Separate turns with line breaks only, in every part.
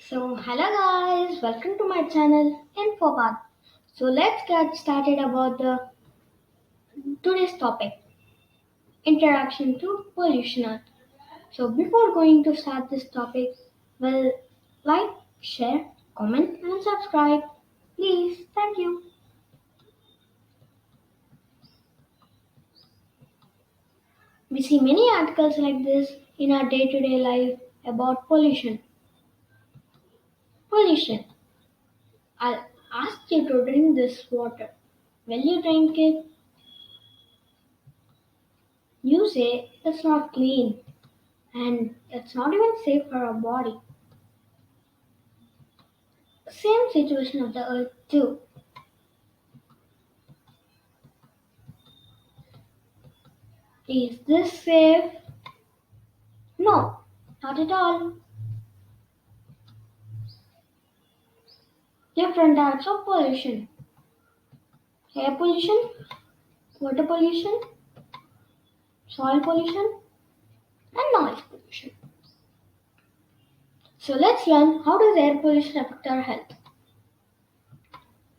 Hello guys, welcome to my channel InfoPath. Let's get started about the today's topic, introduction to pollution. Before going to start this topic, well, like, share, comment, and subscribe. Please, thank you. We see many articles like this in our day-to-day life about pollution. Pollution. I'll ask you to drink this water. Will you drink it? You say it's not clean and it's not even safe for our body. Same situation of the earth too. Is this safe? No, not at all. Different types of pollution. Air pollution, water pollution, soil pollution, and noise pollution. Let's learn how does air pollution affect our health.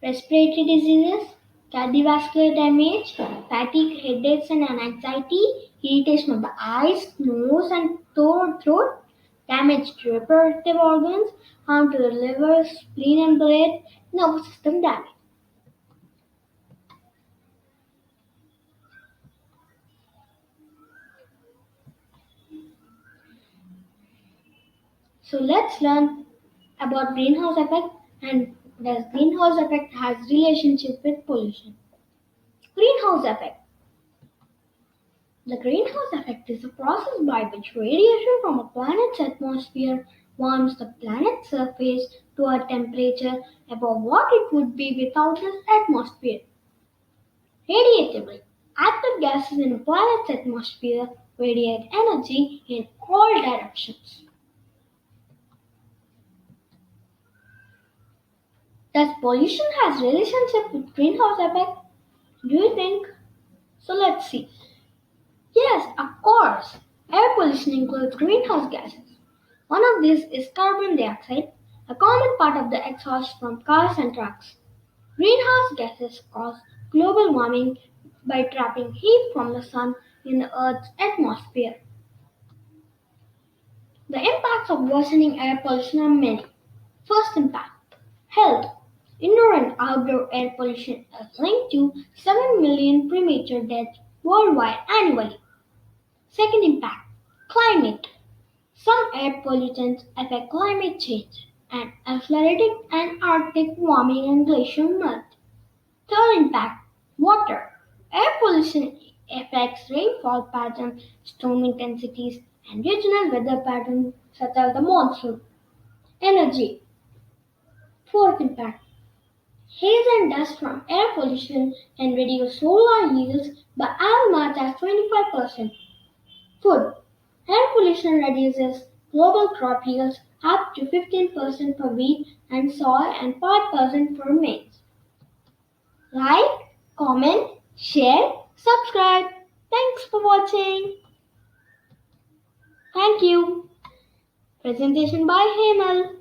Respiratory diseases, cardiovascular damage, fatigue, headaches and anxiety, irritation of the eyes, nose and throat, damage to reproductive organs, harm to the liver, spleen and blood, nervous system damage. Let's learn about greenhouse effect and does greenhouse effect has relationship with pollution. Greenhouse effect. The greenhouse effect is a process by which radiation from a planet's atmosphere warms the planet's surface to a temperature above what it would be without this atmosphere. Radiatively, active gases in a planet's atmosphere radiate energy in all directions. Does pollution has relationship with greenhouse effect? Do you think? Let's see. Yes, of course. Air pollution includes greenhouse gases. One of these is carbon dioxide, a common part of the exhaust from cars and trucks. Greenhouse gases cause global warming by trapping heat from the sun in the Earth's atmosphere. The impacts of worsening air pollution are many. First impact, health. Indoor and outdoor air pollution is linked to 7 million premature deaths worldwide annually. Second impact, climate. Some air pollutants affect climate change and accelerating Antarctic warming and glacial melt. Third impact, water. Air pollution affects rainfall patterns, storm intensities, and regional weather patterns such as the monsoon. Energy. Fourth impact, haze and dust from air pollution can reduce solar yields by as much as 25%. Food. Air pollution reduces global crop yields up to 15% for wheat and soy and 5% for maize. Like, comment, share, subscribe. Thanks for watching. Thank you. Presentation by Hemal.